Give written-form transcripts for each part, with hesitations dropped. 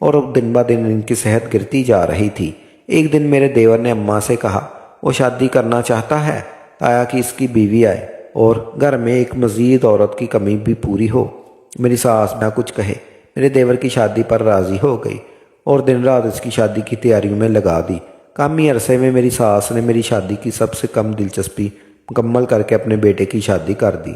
اور اب دن بہ دن ان کی صحت گرتی جا رہی تھی۔ ایک دن میرے دیور نے اماں سے کہا وہ شادی کرنا چاہتا ہے تایا کہ اس کی بیوی آئے اور گھر میں ایک مزید عورت کی کمی بھی پوری ہو۔ میری ساس نہ کچھ کہے میرے دیور کی شادی پر راضی ہو گئی اور دن رات اس کی شادی کی تیاریوں میں لگا دی۔ کم ہی عرصے میں میری ساس نے میری شادی کی سب سے کم دلچسپی مکمل کر کے اپنے بیٹے کی شادی کر دی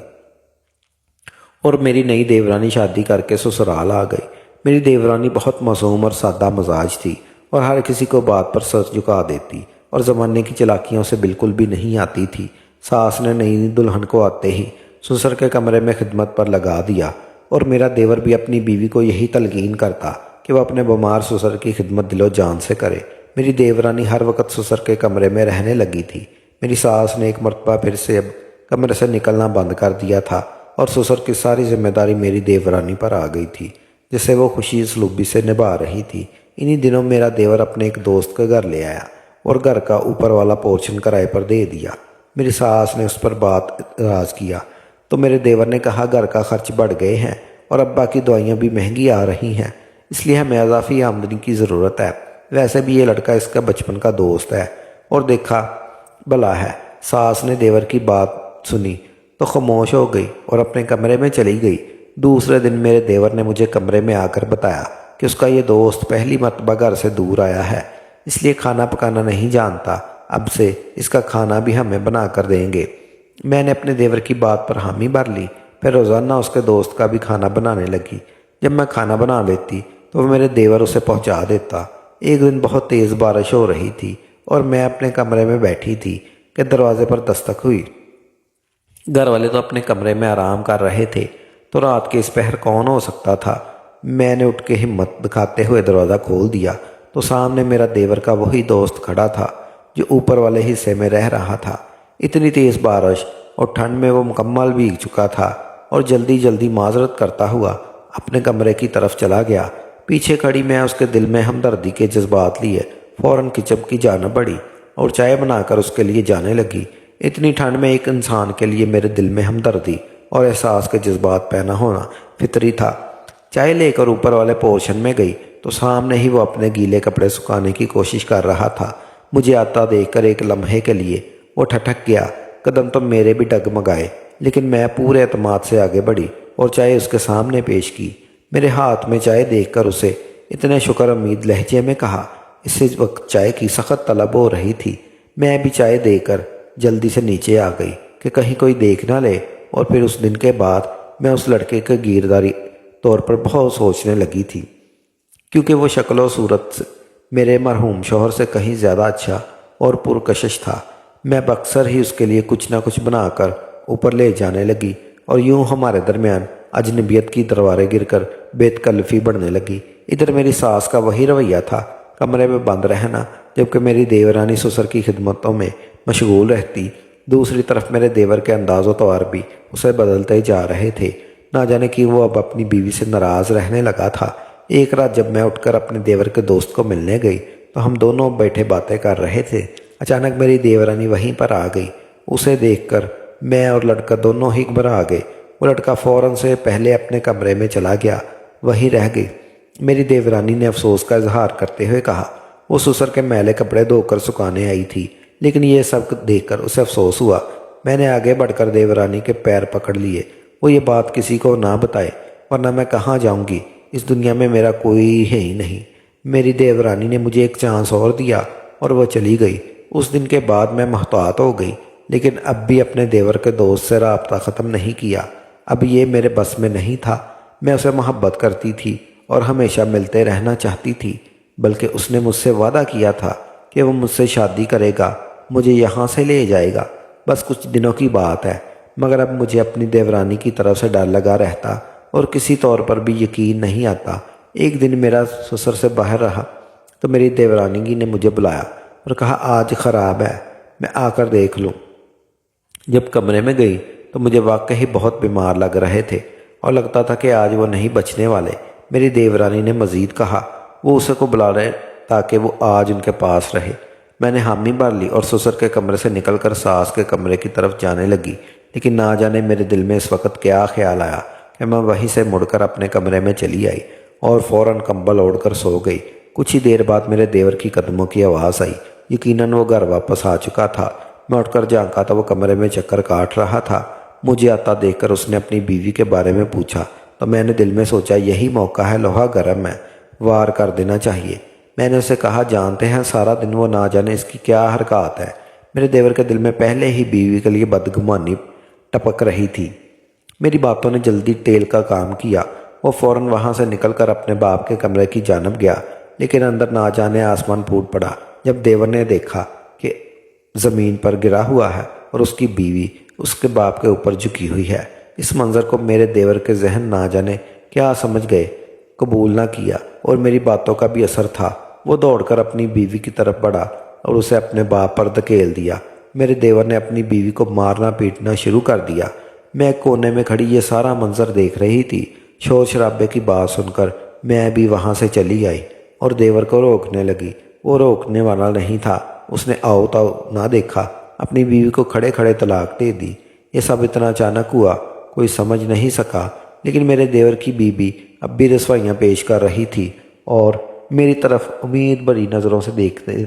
اور میری نئی دیورانی شادی کر کے سسرال آ گئی۔ میری دیورانی بہت معصوم اور سادہ مزاج تھی اور ہر کسی کو بات پر سر جھکا دیتی اور زمانے کی چلاکیوں سے بالکل بھی نہیں آتی تھی۔ ساس نے نئی دلہن کو آتے ہی سسر کے کمرے میں خدمت پر لگا دیا اور میرا دیور بھی اپنی بیوی کو یہی تلقین کرتا کہ وہ اپنے بیمار سسر کی خدمت دل و جان سے کرے۔ میری دیورانی ہر وقت سسر کے کمرے میں رہنے لگی تھی۔ میری ساس نے ایک مرتبہ پھر سے اب کمرے سے نکلنا بند کر دیا تھا اور سسر کی ساری ذمہ داری میری دیورانی پر آ گئی تھی جسے وہ خوشی سلوبی سے نبھا رہی تھی۔ انہی دنوں میرا دیور اپنے ایک دوست کے گھر لے آیا اور گھر کا اوپر والا پورشن کرائے پر دے دیا۔ میری ساس نے اس پر بات اعتراض کیا تو میرے دیور نے کہا گھر کا خرچ بڑھ گئے ہیں اور ابا کی دوائیاں بھی مہنگی آ رہی ہیں، اس لیے ہمیں اضافی آمدنی کی ضرورت ہے۔ ویسے بھی یہ لڑکا اس کا بچپن کا دوست ہے اور دیکھا بھلا ہے۔ ساس نے دیور کی بات سنی تو خاموش ہو گئی اور اپنے کمرے میں چلی گئی۔ دوسرے دن میرے دیور نے مجھے کمرے میں آ کر بتایا کہ اس کا یہ دوست پہلی مرتبہ گھر سے دور آیا ہے، اس لیے کھانا پکانا نہیں جانتا، اب سے اس کا کھانا بھی ہمیں بنا کر دیں گے۔ میں نے اپنے دیور کی بات پر حامی بھر لی، پھر روزانہ اس کے دوست کا بھی کھانا بنانے لگی۔ جب میں کھانا بنا لیتی تو وہ میرے دیور اسے پہنچا دیتا۔ ایک دن بہت تیز بارش ہو رہی تھی اور میں اپنے کمرے میں بیٹھی تھی کہ دروازے پر دستک ہوئی۔ گھر والے تو اپنے کمرے میں آرام کر رہے تھے تو رات کے اس پہر کون ہو سکتا تھا۔ میں نے اٹھ کے ہمت دکھاتے ہوئے دروازہ کھول دیا تو سامنے میرا دیور کا وہی دوست کھڑا تھا جو اوپر والے حصے میں رہ رہا تھا۔ اتنی تیز بارش اور ٹھنڈ میں وہ مکمل بھیگ چکا تھا اور جلدی جلدی معذرت کرتا ہوا اپنے کمرے کی طرف چلا گیا۔ پیچھے کھڑی میں اس کے دل میں ہمدردی کے جذبات لیے فوراً کچن کی جانب بڑھی اور چائے بنا کر اس کے لیے جانے لگی۔ اتنی ٹھنڈ میں ایک انسان کے لیے میرے دل میں ہمدردی اور احساس کے جذبات پیدا ہونا فطری تھا۔ چائے لے کر اوپر والے پورشن میں گئی تو سامنے ہی وہ اپنے گیلے کپڑے سکھانے کی کوشش کر رہا تھا۔ مجھے آتا دیکھ کر ایک لمحے کے لیے وہ ٹھٹک گیا، قدم تو میرے بھی ڈگمگائے، لیکن میں پورے اعتماد سے آگے بڑھی اور چائے اس کے سامنے پیش کی۔ میرے ہاتھ میں چائے دیکھ کر اسے اتنے شکر امید لہجے میں کہا۔ اس وقت چائے کی سخت طلب ہو رہی تھی۔ میں بھی چائے دے کر جلدی سے نیچے آ گئی کہ کہیں کوئی دیکھ نہ لے، اور پھر اس دن کے بعد میں اس لڑکے کے گیرداری طور پر بہت سوچنے لگی تھی، کیونکہ وہ شکل و صورت سے میرے مرحوم شوہر سے کہیں زیادہ اچھا اور پرکشش تھا۔ میں اکثر ہی اس کے لیے کچھ نہ کچھ بنا کر اوپر لے جانے لگی اور یوں ہمارے درمیان اجنبیت کی دیواریں گر کر بے تکلفی بڑھنے لگی۔ ادھر میری ساس کا وہی رویہ تھا، کمرے میں بند رہنا، جبکہ میری دیورانی سسر کی خدمتوں میں مشغول رہتی۔ دوسری طرف میرے دیور کے انداز و طور بھی اسے بدلتے جا رہے تھے، نہ جانے کہ وہ اب اپنی بیوی سے ناراض رہنے لگا تھا۔ ایک رات جب میں اٹھ کر اپنے دیور کے دوست کو ملنے گئی تو ہم دونوں بیٹھے باتیں کر رہے تھے۔ اچانک میری دیورانی وہیں پر آ گئی۔ اسے دیکھ کر میں اور لڑکا دونوں ہی گھبرا گئے۔ وہ لڑکا فوراً سے پہلے اپنے کمرے میں چلا گیا، وہیں رہ گئی۔ میری دیورانی نے افسوس کا اظہار کرتے ہوئے کہا وہ سسر کے میلے کپڑے دھو کر سکھانے آئی تھی، لیکن یہ سب دیکھ کر اسے افسوس ہوا۔ میں نے آگے بڑھ کر دیورانی کے پیر پکڑ لیے، وہ یہ بات کسی کو نہ بتائے، ورنہ میں کہاں جاؤں گی، اس دنیا میں میرا کوئی ہے ہی نہیں۔ میری دیورانی نے مجھے ایک چانس اور دیا اور وہ چلی گئی۔ اس دن کے بعد میں محتاط ہو گئی، لیکن اب بھی اپنے دیور کے دوست سے رابطہ ختم نہیں کیا۔ اب یہ میرے بس میں نہیں تھا۔ میں اسے محبت کرتی تھی اور ہمیشہ ملتے رہنا چاہتی تھی، بلکہ اس نے مجھ سے وعدہ کیا تھا کہ وہ مجھ سے شادی کرے گا، مجھے یہاں سے لے جائے گا۔ بس کچھ دنوں کی بات ہے، مگر اب مجھے اپنی دیورانی کی طرف سے ڈر لگا رہتا اور کسی طور پر بھی یقین نہیں آتا۔ ایک دن میرا سسر سے باہر رہا تو میری دیورانی نے مجھے بلایا اور کہا آج خراب ہے، میں آ کر دیکھ لوں۔ جب کمرے میں گئی تو مجھے واقعی بہت بیمار لگ رہے تھے اور لگتا تھا کہ آج وہ نہیں بچنے والے۔ میری دیورانی نے مزید کہا وہ اسے کو بلا رہے تاکہ وہ آج ان کے پاس رہے۔ میں نے حامی بھر لی اور سسر کے کمرے سے نکل کر ساس کے کمرے کی طرف جانے لگی، لیکن نہ جانے میرے دل میں اس وقت کیا خیال آیا کہ میں وہیں سے مڑ کر اپنے کمرے میں چلی آئی اور فوراً کمبل اوڑھ کر سو گئی۔ کچھ ہی دیر بعد میرے دیور کی قدموں کی آواز آئی۔ یقیناً وہ گھر واپس آ چکا تھا۔ میں اٹھ کر جھانکا تو وہ کمرے میں چکر کاٹ رہا تھا۔ مجھے آتا دیکھ کر اس نے اپنی بیوی کے بارے میں پوچھا تو میں نے دل میں سوچا یہی موقع ہے، لوہا گرم ہے، وار کر دینا چاہیے۔ میں نے اسے کہا جانتے ہیں سارا دن وہ نہ جانے اس کی کیا حرکات ہے۔ میرے دیور کے دل میں پہلے ہی بیوی کے لیے بدگمانی ٹپک رہی تھی۔ میری باتوں نے جلدی ٹیل کا کام کیا۔ وہ فوراً وہاں سے نکل کر اپنے باپ کے کمرے کی جانب گیا، لیکن اندر نہ جانے آسمان پھوٹ پڑا جب دیور نے دیکھا کہ زمین پر گرا ہوا ہے اور اس کی بیوی اس کے باپ کے اوپر جھکی ہوئی ہے۔ اس منظر کو میرے دیور کے ذہن نہ جانے کیا سمجھ گئے، قبول نہ کیا، اور میری باتوں کا بھی اثر تھا۔ وہ دوڑ کر اپنی بیوی کی طرف بڑھا اور اسے اپنے باپ پر دھکیل دیا۔ میرے دیور نے اپنی بیوی کو مارنا پیٹنا شروع کر دیا۔ میں ایک کونے میں کھڑی یہ سارا منظر دیکھ رہی تھی۔ شور شرابے کی بات سن کر میں بھی وہاں سے چلی آئی اور دیور کو روکنے لگی۔ وہ روکنے والا نہیں تھا۔ اس نے آؤ تاؤ نہ دیکھا، اپنی بیوی کو کھڑے کھڑے طلاق دے دی۔ یہ سب اتنا اچانک ہوا، کوئی سمجھ نہیں سکا، لیکن میرے دیور کی بیوی اب بھی رسوائیاں پیش کر رہی تھی اور میری طرف امید بھری نظروں سے دیکھتے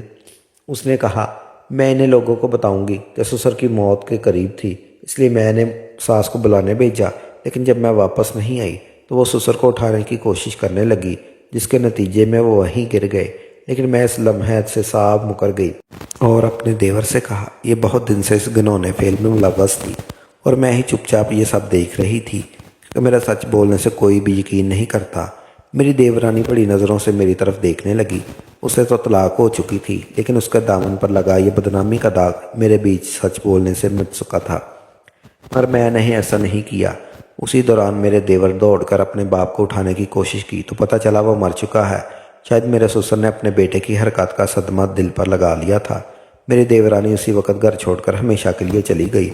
اس نے کہا میں انہیں لوگوں کو بتاؤں گی کہ سسر کی موت کے قریب تھی، اس لیے میں نے ساس کو بلانے بھیجا، لیکن جب میں واپس نہیں آئی تو وہ سسر کو اٹھانے کی کوشش کرنے لگی، جس کے نتیجے میں وہ وہیں گر گئے۔ لیکن میں اس لمحے سے صاف مکر گئی اور اپنے دیور سے کہا یہ بہت دن سے اس گنونے فعل میں ملوث تھی اور میں ہی چپ چاپ یہ سب دیکھ رہی تھی کہ میرا سچ بولنے سے کوئی بھی یقین نہیں کرتا۔ میری دیورانی بڑی نظروں سے میری طرف دیکھنے لگی۔ اسے تو طلاق ہو چکی تھی، لیکن اس کے دامن پر لگا یہ بدنامی کا داغ میرے بیچ سچ بولنے سے مٹ چکا تھا، پر میں نے ایسا نہیں کیا۔ اسی دوران میرے دیور دوڑ کر اپنے باپ کو اٹھانے کی کوشش کی تو پتہ چلا وہ مر چکا ہے۔ شاید میرے سسر نے اپنے بیٹے کی حرکات کا صدمہ دل پر لگا لیا تھا۔ میری دیورانی اسی وقت گھر چھوڑ کر ہمیشہ کے لیے چلی گئی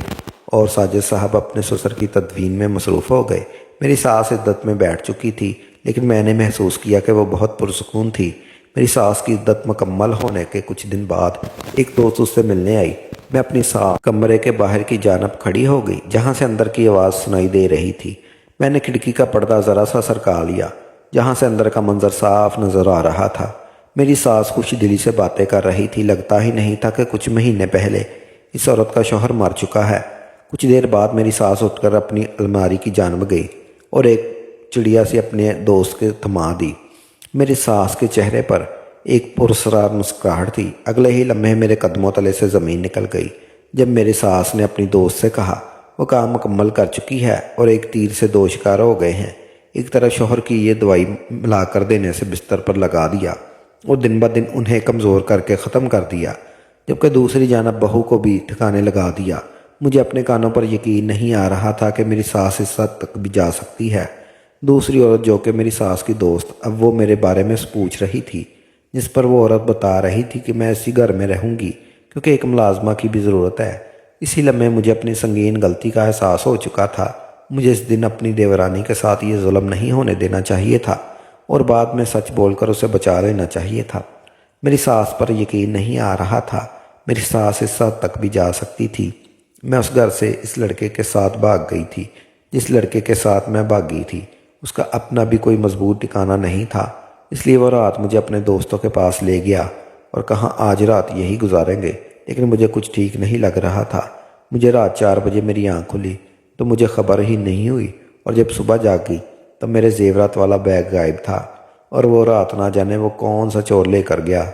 اور ساجد صاحب اپنے سسر کی تدفین میں مصروف ہو گئے۔ میری ساس عدت میں بیٹھ چکی تھی، لیکن میں نے محسوس کیا کہ وہ بہت پرسکون تھی۔ میری ساس کی عدت مکمل ہونے کے کچھ دن بعد ایک دوست اس سے ملنے آئی۔ میں اپنی ساس کمرے کے باہر کی جانب کھڑی ہو گئی، جہاں سے اندر کی آواز سنائی دے رہی تھی۔ میں نے کھڑکی کا پردہ ذرا سا سرکا لیا، جہاں سے اندر کا منظر صاف نظر آ رہا تھا۔ میری ساس خوش دلی سے باتیں کر رہی تھی۔ لگتا ہی نہیں تھا کہ کچھ مہینے پہلے اس عورت کا شوہر مر چکا ہے۔ کچھ دیر بعد میری ساس اٹھ کر اپنی الماری کی جانب گئی اور ایک چڑیا سی اپنے دوست کے تھما دی۔ میری ساس کے چہرے پر ایک پراسرار مسکراہٹ تھی۔ اگلے ہی لمحے میرے قدموں تلے سے زمین نکل گئی جب میری ساس نے اپنی دوست سے کہا وہ کام مکمل کر چکی ہے اور ایک تیر سے دو شکار ہو گئے ہیں۔ ایک طرف شوہر کی یہ دوائی ملا کر دینے سے بستر پر لگا دیا اور دن بدن انہیں کمزور کر کے ختم کر دیا، جبکہ دوسری جانب بہو کو بھی ٹھکانے لگا دیا۔ مجھے اپنے کانوں پر یقین نہیں آ رہا تھا کہ میری ساس اس حد تک بھی جا سکتی ہے۔ دوسری عورت جو کہ میری ساس کی دوست، اب وہ میرے بارے میں پوچھ رہی تھی، جس پر وہ عورت بتا رہی تھی کہ میں اسی گھر میں رہوں گی کیونکہ ایک ملازمہ کی بھی ضرورت ہے۔ اسی لمحے مجھے اپنی سنگین غلطی کا احساس ہو چکا تھا۔ مجھے اس دن اپنی دیورانی کے ساتھ یہ ظلم نہیں ہونے دینا چاہیے تھا اور بعد میں سچ بول کر اسے بچا لینا چاہیے تھا۔ میری ساس پر یقین نہیں آ رہا تھا، میری ساس اس حد تک بھی جا سکتی تھی۔ میں اس گھر سے اس لڑکے کے ساتھ بھاگ گئی تھی جس لڑکے کے ساتھ میں بھاگی تھی۔ اس کا اپنا بھی کوئی مضبوط ٹھکانہ نہیں تھا، اس لیے وہ رات مجھے اپنے دوستوں کے پاس لے گیا اور کہا آج رات یہی گزاریں گے، لیکن مجھے کچھ ٹھیک نہیں لگ رہا تھا۔ مجھے رات 4 بجے میری آنکھ کھلی تو مجھے خبر ہی نہیں ہوئی، اور جب صبح جاگی تب میرے زیورات والا بیگ غائب تھا اور وہ رات نہ جانے وہ کون سا چور لے کر گیا۔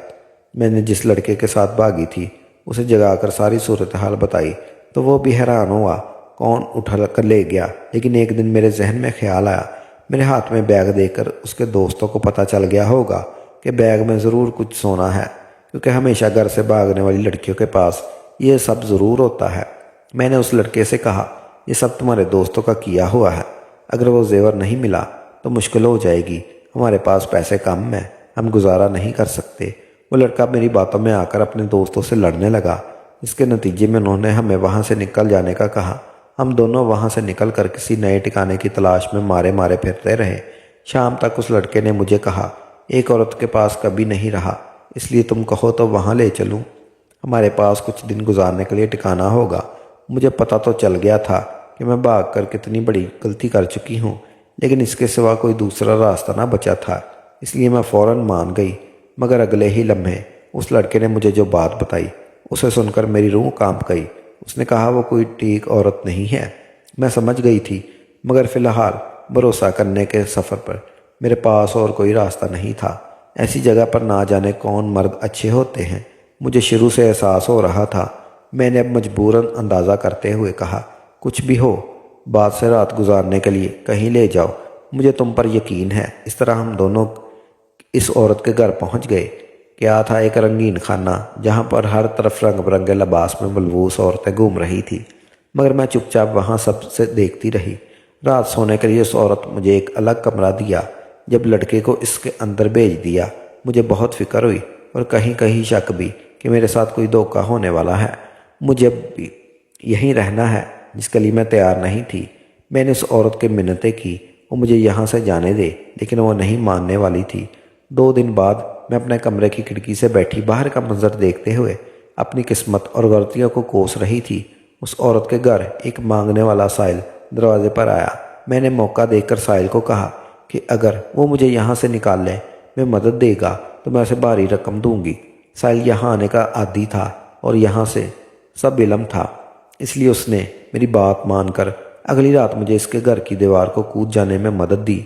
میں نے جس لڑکے کے ساتھ بھاگی تھی اسے جگا کر ساری صورتحال بتائی تو وہ بھی حیران ہوا کون اٹھا کر لے گیا۔ لیکن ایک دن میرے ذہن میں خیال آیا میرے ہاتھ میں بیگ دیکھ کر اس کے دوستوں کو پتہ چل گیا ہوگا کہ بیگ میں ضرور کچھ سونا ہے، کیونکہ ہمیشہ گھر سے بھاگنے والی لڑکیوں کے پاس یہ سب ضرور ہوتا ہے۔ میں نے اس لڑکے سے کہا یہ سب تمہارے دوستوں کا کیا ہوا ہے، اگر وہ زیور نہیں ملا تو مشکل ہو جائے گی، ہمارے پاس پیسے کم ہیں، ہم گزارا نہیں کر سکتے۔ وہ لڑکا میری باتوں میں آ کر اپنے دوستوں سے لڑنے لگا، جس کے نتیجے میں انہوں نے ہمیں وہاں سے نکل جانے کا کہا۔ ہم دونوں وہاں سے نکل کر کسی نئے ٹھکانے کی تلاش میں مارے مارے پھرتے رہے۔ شام تک اس لڑکے نے مجھے کہا ایک عورت کے پاس کبھی نہیں رہا، اس لیے تم کہو تو وہاں لے چلوں، ہمارے پاس کچھ دن گزارنے کے لیے ٹھکانہ ہوگا۔ مجھے پتہ تو چل گیا تھا کہ میں بھاگ کر کتنی بڑی غلطی کر چکی ہوں، لیکن اس کے سوا کوئی دوسرا راستہ نہ بچا تھا، اس لیے میں فوراً مان گئی۔ مگر اگلے ہی لمحے اس لڑکے نے مجھے جو بات بتائی اسے سن کر میری روح کانپ گئی۔ اس نے کہا وہ کوئی ٹھیک عورت نہیں ہے۔ میں سمجھ گئی تھی، مگر فی الحال بھروسہ کرنے کے سفر پر میرے پاس اور کوئی راستہ نہیں تھا۔ ایسی جگہ پر نہ جانے کون مرد اچھے ہوتے ہیں، مجھے شروع سے احساس ہو رہا تھا۔ میں نے اب مجبوراً اندازہ کرتے ہوئے کہا، کچھ بھی ہو، بعد سے رات گزارنے کے لیے کہیں لے جاؤ، مجھے تم پر یقین ہے۔ اس طرح ہم دونوں اس عورت کے گھر پہنچ گئے۔ کیا تھا ایک رنگین خانہ جہاں پر ہر طرف رنگ برنگے لباس میں ملبوس عورتیں گھوم رہی تھیں، مگر میں چپ چاپ وہاں سب سے دیکھتی رہی۔ رات سونے کے لیے اس عورت مجھے ایک الگ کمرہ دیا۔ جب لڑکے کو اس کے اندر بھیج دیا مجھے بہت فکر ہوئی اور کہیں کہیں شک بھی کہ میرے ساتھ کوئی دھوکہ ہونے والا ہے۔ مجھے بھی یہیں رہنا ہے، جس کے لیے میں تیار نہیں تھی۔ میں نے اس عورت کے منتیں کی وہ مجھے یہاں سے جانے دے، لیکن وہ نہیں ماننے والی تھی۔ 2 دن بعد میں اپنے کمرے کی کھڑکی سے بیٹھی باہر کا منظر دیکھتے ہوئے اپنی قسمت اور غلطیوں کو کوس رہی تھی۔ اس عورت کے گھر ایک مانگنے والا سائل دروازے پر آیا۔ میں نے موقع دیکھ کر سائل کو کہا کہ اگر وہ مجھے یہاں سے نکال لے، میں مدد دے گا تو میں اسے بھاری رقم دوں گی۔ سائل یہاں آنے کا عادی تھا اور یہاں سے سب علم تھا، اس لیے اس نے میری بات مان کر اگلی رات مجھے اس کے گھر کی دیوار کو کود جانے میں مدد دی،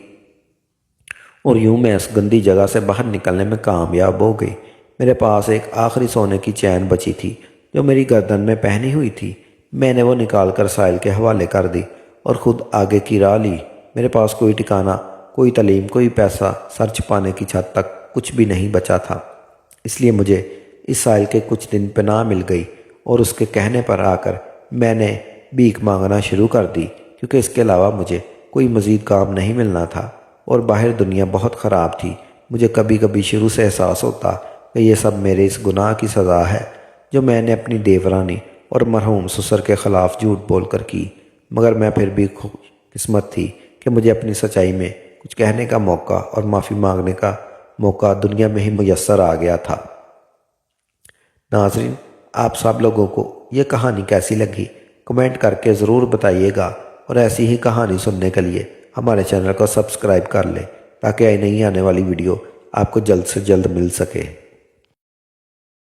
اور یوں میں اس گندی جگہ سے باہر نکلنے میں کامیاب ہو گئی۔ میرے پاس ایک آخری سونے کی چین بچی تھی جو میری گردن میں پہنی ہوئی تھی۔ میں نے وہ نکال کر سائل کے حوالے کر دی اور خود آگے کی راہ لی۔ میرے پاس کوئی ٹھکانہ، کوئی تعلیم، کوئی پیسہ، سر چھپانے کی چھت تک کچھ بھی نہیں بچا تھا، اس لیے مجھے اس سائل کے کچھ دن پناہ مل گئی، اور اس کے کہنے پر آ کر میں نے بھیک مانگنا شروع کر دی، کیونکہ اس کے علاوہ مجھے کوئی مزید کام نہیں ملنا تھا اور باہر دنیا بہت خراب تھی۔ مجھے کبھی کبھی شروع سے احساس ہوتا کہ یہ سب میرے اس گناہ کی سزا ہے جو میں نے اپنی دیورانی اور مرحوم سسر کے خلاف جھوٹ بول کر کی، مگر میں پھر بھی خوش قسمت تھی کہ مجھے اپنی سچائی میں کچھ کہنے کا موقع اور معافی مانگنے کا موقع دنیا میں ہی میسر آ گیا تھا۔ ناظرین، آپ سب لوگوں کو یہ کہانی کیسی لگی کمنٹ کر کے ضرور بتائیے گا، اور ایسی ہی کہانی سننے کے لیے ہمارے چینل کو سبسکرائب کر لیں تاکہ نئی آنے والی ویڈیو آپ کو جلد سے جلد مل سکے۔